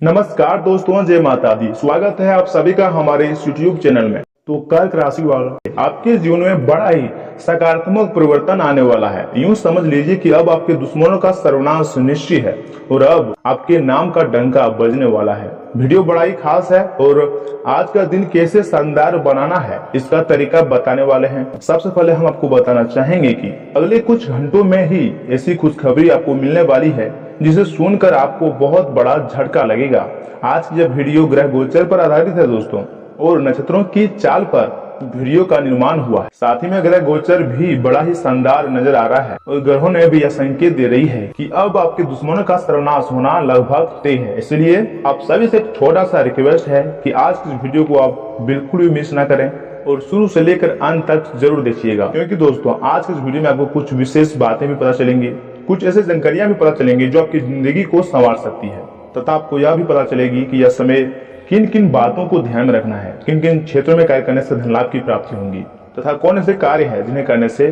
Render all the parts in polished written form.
नमस्कार दोस्तों, जय माता दी। स्वागत है आप सभी का हमारे इस YouTube चैनल में। तो कर्क राशि वालों, आपके जीवन में बड़ा ही सकारात्मक परिवर्तन आने वाला है। यूं समझ लीजिए कि अब आपके दुश्मनों का सर्वनाश निश्चित है और अब आपके नाम का डंका बजने वाला है। वीडियो बड़ा ही खास है और आज का दिन कैसे शानदार बनाना है इसका तरीका बताने वाले हैं। सबसे पहले हम आपको बताना चाहेंगे कि अगले कुछ घंटों में ही ऐसी खुशखबरी आपको मिलने वाली है जिसे सुनकर आपको बहुत बड़ा झटका लगेगा। आज की यह वीडियो ग्रह गोचर पर आधारित है दोस्तों, और नक्षत्रों की चाल पर वीडियो का निर्माण हुआ है। साथ ही में ग्रह गोचर भी बड़ा ही शानदार नजर आ रहा है और ग्रहों ने भी यह संकेत दे रही है कि अब आपके दुश्मनों का सर्वनाश होना लगभग तय है। इसलिए आप सभी से छोटा सा रिक्वेस्ट है कि आज की वीडियो को आप बिल्कुल भी मिस ना करें और शुरू से लेकर अंत तक जरूर देखिएगा, क्योंकि दोस्तों आज की इस वीडियो में आपको कुछ विशेष बातें भी पता चलेंगी, कुछ ऐसी जानकारियां भी पता चलेंगी जो आपकी जिंदगी को संवार सकती है, तथा आपको यह भी पता चलेगी कि यह समय किन किन बातों को ध्यान में रखना है, किन किन क्षेत्रों में कार्य करने से धन लाभ की प्राप्ति होगी, तथा कौन ऐसे कार्य है जिन्हें करने से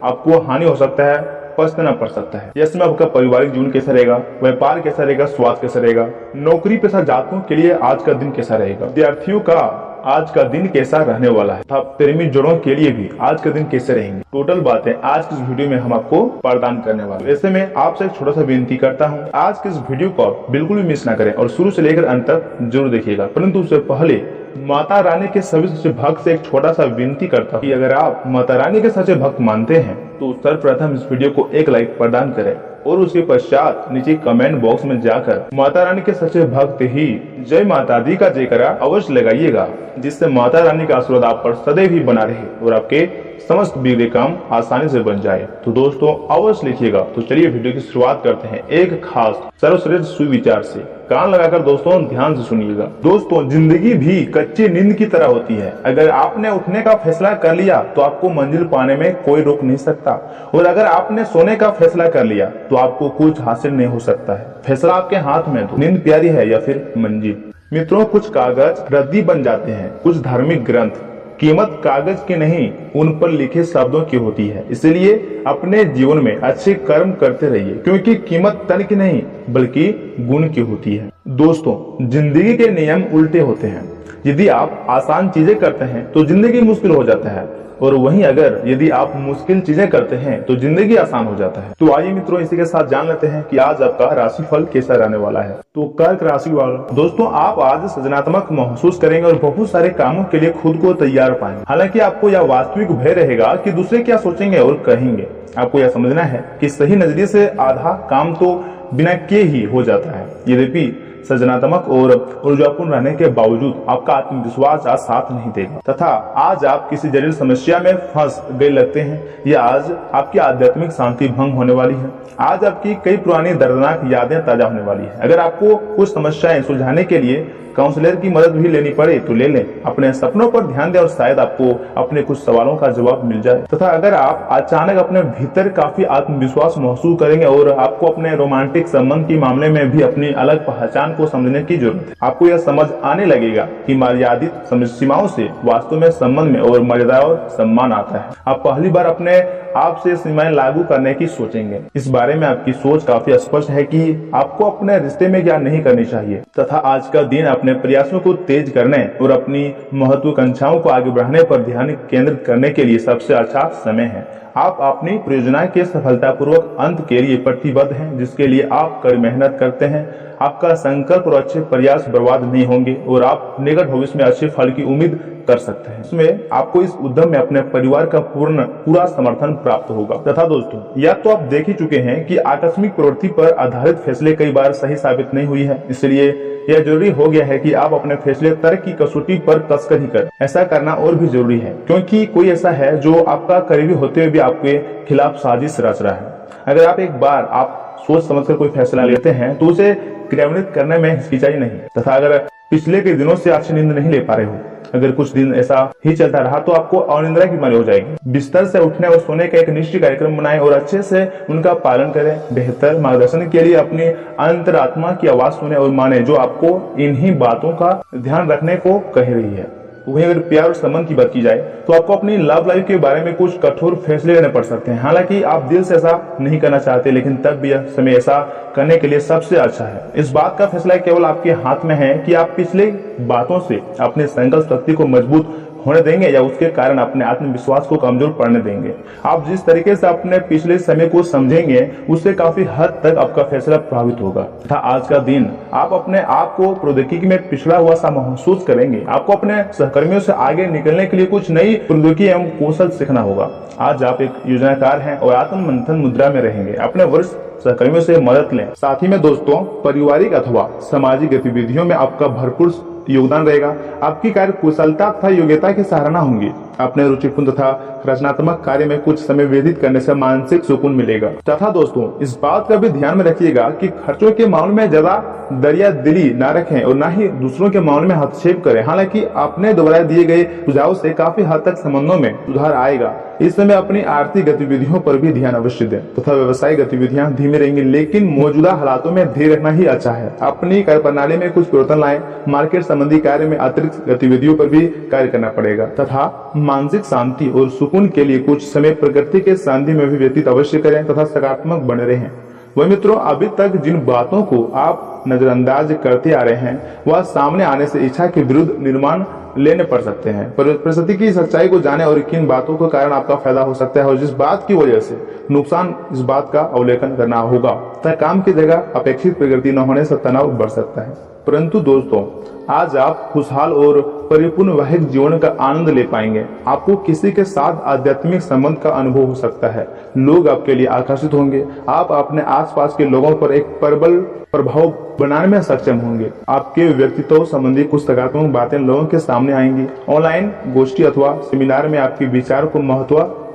आपको हानि हो सकता है, पछताना पड़ सकता है। यह समय आपका पारिवारिक जीवन कैसा रहेगा, व्यापार कैसा रहेगा, स्वास्थ्य कैसा रहेगा, नौकरी पेशा जातकों के लिए आज का दिन कैसा रहेगा, विद्यार्थियों का आज का दिन कैसा रहने वाला है, प्रेमी जोड़ों के लिए भी आज का दिन कैसे रहेंगे। टोटल बातें आज की इस वीडियो में हम आपको प्रदान करने वाले हैं। ऐसे में आपसे एक छोटा सा विनती करता हूं, आज की इस वीडियो को बिल्कुल भी मिस ना करें और शुरू से लेकर अंत तक जरूर देखिएगा। परंतु उससे पहले माता रानी के सभी सच्चे भक्त से एक छोटा सा विनती करता हूं कि अगर आप माता रानी के सच्चे भक्त मानते हैं तो सर्वप्रथम इस वीडियो को एक लाइक प्रदान करें और उसके पश्चात नीचे कमेंट बॉक्स में जाकर माता रानी के सच्चे भक्त ही जय माता दी का जयकारा अवश्य लगाइएगा, जिससे माता रानी का आशीर्वाद आप पर सदैव ही बना रहे और आपके समस्त बिगड़े काम आसानी से बन जाए। तो दोस्तों अवश्य लिखिएगा। तो चलिए वीडियो की शुरुआत करते हैं एक खास सर्वश्रेष्ठ सुविचार से। कान लगाकर दोस्तों ध्यान से सुनिएगा। दोस्तों, जिंदगी भी कच्ची नींद की तरह होती है। अगर आपने उठने का फैसला कर लिया तो आपको मंजिल पाने में कोई रोक नहीं सकता, और अगर आपने सोने का फैसला कर लिया तो आपको कुछ हासिल नहीं हो सकता है। फैसला आपके हाथ में, तो नींद प्यारी है या फिर मंजिल। मित्रों, कुछ कागज रद्दी बन जाते हैं, कुछ धार्मिक ग्रंथ कीमत कागज की नहीं उन पर लिखे शब्दों की होती है। इसलिए अपने जीवन में अच्छे कर्म करते रहिए, क्योंकि कीमत तन की नहीं बल्कि गुण की होती है। दोस्तों, जिंदगी के नियम उल्टे होते हैं। यदि आप आसान चीजें करते हैं तो जिंदगी मुश्किल हो जाता है, और वहीं अगर यदि आप मुश्किल चीजें करते हैं तो जिंदगी आसान हो जाता है। तो आइए मित्रों, इसी के साथ जान लेते हैं कि आज आपका राशिफल कैसा रहने वाला है। तो कर्क राशि वालों, दोस्तों आप आज सृजनात्मक महसूस करेंगे और बहुत सारे कामों के लिए खुद को तैयार पाएंगे। हालांकि आपको यह वास्तविक भय रहेगा कि दूसरे क्या सोचेंगे और कहेंगे। आपको यह समझना है कि सही नजरिए से आधा काम तो बिना किए ही हो जाता है। यद्यपि सृजनात्मक और ऊर्जापूर्ण रहने के बावजूद आपका आत्मविश्वास आज साथ नहीं देगा, तथा आज आप किसी जटिल समस्या में फंस गए लगते हैं, या आज आपकी आध्यात्मिक शांति भंग होने वाली है। आज आपकी कई पुरानी दर्दनाक यादें ताजा होने वाली है। अगर आपको कुछ समस्याएं सुलझाने के लिए काउंसलर की मदद भी लेनी पड़े तो ले लें। अपने सपनों पर ध्यान दें और शायद आपको अपने कुछ सवालों का जवाब मिल जाए। तथा अगर आप अचानक अपने भीतर काफी आत्मविश्वास महसूस करेंगे और आपको अपने रोमांटिक संबंध के मामले में भी अपनी अलग पहचान को समझने की जरूरत है। आपको यह समझ आने लगेगा कि मर्यादित सीमाओं से वास्तव में संबंध में और मर्यादा और सम्मान आता है। आप पहली बार अपने आप से सीमाएं लागू करने की सोचेंगे। इस बारे में आपकी सोच काफी स्पष्ट है कि आपको अपने रिश्ते में क्या नहीं करनी चाहिए, तथा आज का दिन अपने प्रयासों को तेज करने और अपनी महत्वाकांक्षाओं को आगे बढ़ाने पर ध्यान केंद्रित करने के लिए सबसे अच्छा समय है। आप अपनी परियोजना के सफलतापूर्वक अंत के लिए प्रतिबद्ध हैं, जिसके लिए आप कड़ी मेहनत करते हैं। आपका संकल्प और अच्छे प्रयास बर्बाद नहीं होंगे और आप निकट भविष्य में अच्छे फल की उम्मीद कर सकते हैं। इसमें आपको इस उद्यम में अपने परिवार का पूरा समर्थन प्राप्त होगा। तथा दोस्तों, या तो आप देख ही चुके हैं कि आकस्मिक प्रवृत्ति पर आधारित फैसले कई बार सही साबित नहीं हुई है। इसलिए यह जरूरी हो गया है कि आप अपने फैसले तर्क की कसौटी पर कसकर ही करें। ऐसा करना और भी जरूरी है, क्योंकि कोई ऐसा है जो आपका करीबी होते हुए भी आपके खिलाफ साजिश रच रहा है। अगर आप एक बार आप सोच समझकर कोई फैसला लेते हैं तो उसे क्रियान्वित करने में हिचकिचाई नहीं। तथा अगर पिछले के दिनों से अच्छी नींद नहीं ले पा रहे हो, अगर कुछ दिन ऐसा ही चलता रहा तो आपको अनिद्रा की बीमारी हो जाएगी। बिस्तर से उठने और सोने का एक निश्चित कार्यक्रम बनाएं और अच्छे से उनका पालन करें। बेहतर मार्गदर्शन के लिए अपनी अंतरात्मा की आवाज सुने और माने, जो आपको इन्हीं बातों का ध्यान रखने को कह रही है। वहीं अगर प्यार और संबंध की बात की जाए तो आपको अपनी लव लाइफ के बारे में कुछ कठोर फैसले लेने पड़ सकते हैं। हालांकि आप दिल से ऐसा नहीं करना चाहते, लेकिन तब भी यह समय ऐसा करने के लिए सबसे अच्छा है। इस बात का फैसला केवल आपके हाथ में है कि आप पिछले बातों से अपने संकल्प शक्ति को मजबूत होने देंगे या उसके कारण अपने आत्मविश्वास को कमजोर पड़ने देंगे। आप जिस तरीके से अपने पिछले समय को समझेंगे उससे काफी हद तक आपका फैसला प्रभावित होगा तथा आज का दिन आप अपने आप को प्रौद्योगिकी में पिछड़ा हुआ सा महसूस करेंगे। आपको अपने सहकर्मियों से आगे निकलने के लिए कुछ नई प्रौद्योगिकी एवं कौशल सीखना होगा। आज आप एक योजनाकार हैं और आत्म मंथन मुद्रा में रहेंगे। अपने वरिष्ठ सहकर्मियों से मदद लें। साथ ही में दोस्तों, पारिवारिक अथवा सामाजिक गतिविधियों में आपका भरपूर योगदान रहेगा। आपकी कार्य कुशलता तथा योग्यता की सराहना होंगी। अपने रुचिपूर्ण तथा रचनात्मक कार्य में कुछ समय व्यतीत करने से मानसिक सुकून मिलेगा। तथा दोस्तों, इस बात का भी ध्यान में रखिएगा कि खर्चों के मामले में ज्यादा दरिया दिली न रखें और न ही दूसरों के मामले में हस्तक्षेप करें। हालांकि अपने द्वारा दिए गए सुझाव से काफी हद तक संबंधों में सुधार आएगा। इस समय अपनी आर्थिक गतिविधियों पर भी ध्यान अवश्य दें तथा व्यवसायिक गतिविधियां धीमी रहेंगी, लेकिन मौजूदा हालातों में धीरे रखना ही अच्छा है। अपनी कार्य प्रणाली में कुछ परिवर्तन लाएं। मार्केट संबंधी कार्य में अतिरिक्त गतिविधियों पर भी कार्य करना पड़ेगा तथा मानसिक शांति और सुकून के लिए कुछ समय प्रकृति के सानिध्य में भी व्यतीत अवश्य करें तथा सकारात्मक बने रहें। वही मित्रों, अभी तक जिन बातों को आप नजरअंदाज करते आ रहे हैं वह सामने आने से इच्छा के विरुद्ध निर्माण लेने पड़ सकते हैं। परिस्थिति की सच्चाई को जाने और किन बातों के कारण आपका फायदा हो सकता है और जिस बात की वजह से नुकसान, इस बात का अवलोकन करना होगा तथा काम की जगह अपेक्षित प्रगति न होने से तनाव बढ़ सकता है। परंतु दोस्तों, आज आप खुशहाल और परिपूर्ण वैवाहिक जीवन का आनंद ले पाएंगे। आपको किसी के साथ आध्यात्मिक संबंध का अनुभव हो सकता है। लोग आपके लिए आकर्षित होंगे। आप अपने आसपास के लोगों पर एक प्रबल प्रभाव बनाने में सक्षम होंगे। आपके व्यक्तित्व संबंधी कुछ सकारात्मक बातें लोगों के सामने आएंगी। ऑनलाइन गोष्ठी अथवा सेमिनार में आपके विचार को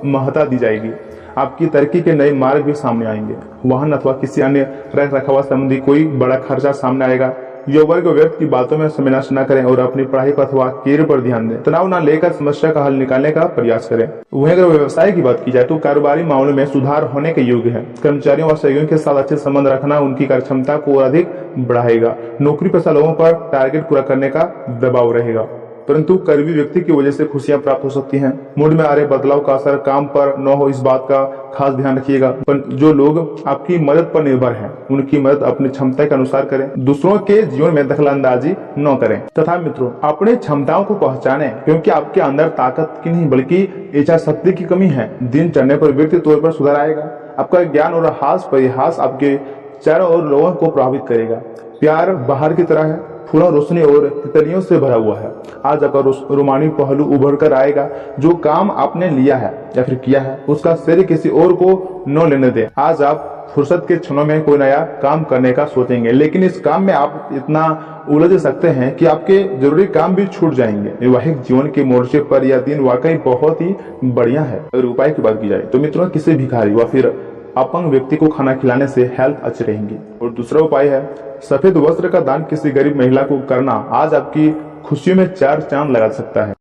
महत्ता दी जाएगी। आपकी तरक्की के नए मार्ग भी सामने आएंगे। वाहन अथवा किसी अन्य रख रखाव संबंधी कोई बड़ा खर्चा सामने आएगा। युवा वर्ग व्यक्ति की बातों में समय नष्ट न करें और अपनी पढ़ाई पर अथवा कैरियर पर ध्यान दें। तनाव न लेकर समस्या का हल निकालने का प्रयास करें। वहीं अगर व्यवसाय की बात की जाए तो कारोबारी मामलों में सुधार होने के योग्य है। कर्मचारियों व सहयोगियों के साथ अच्छे संबंध रखना उनकी कार्य क्षमता को अधिक बढ़ाएगा। नौकरी पेशा लोगों पर टारगेट पूरा करने का दबाव रहेगा, परंतु करीबी व्यक्ति की वजह से खुशियां प्राप्त हो सकती हैं। मूड में आ रहे बदलाव का असर काम पर न हो, इस बात का खास ध्यान रखिएगा। पर जो लोग आपकी मदद पर निर्भर हैं उनकी मदद अपनी क्षमता के अनुसार करें। दूसरों के जीवन में दखलंदाजी न करें तथा मित्रों, अपने क्षमताओं को पहचानें, क्योंकि आपके अंदर ताकत की नहीं बल्कि इच्छा शक्ति की कमी है। दिन चढ़ने पर व्यक्ति तौर पर सुधार आएगा। आपका ज्ञान और हास परिहास आपके चारों ओर लोगों को प्रभावित करेगा। प्यार बाहर की तरह है, फूलों, रोशनी और तितलियों से भरा हुआ है। आज आपका रोमांटिक पहलू उभर कर आएगा। जो काम आपने लिया है या फिर किया है उसका श्रेय किसी और को न लेने दें। आज आप फुर्सत के क्षणों में कोई नया काम करने का सोचेंगे, लेकिन इस काम में आप इतना उलझ सकते हैं कि आपके जरूरी काम भी छूट जाएंगे। वैवाहिक जीवन के मोर्चे पर यह दिन वाकई बहुत ही बढ़िया है। अगर उपाय की बात की जाए तो मित्रों, किसी भिखारी व फिर अपंग व्यक्ति को खाना खिलाने से हेल्थ अच्छी रहेंगी। और दूसरा उपाय है सफेद वस्त्र का दान किसी गरीब महिला को करना। आज आपकी खुशियों में चार चांद लगा सकता है।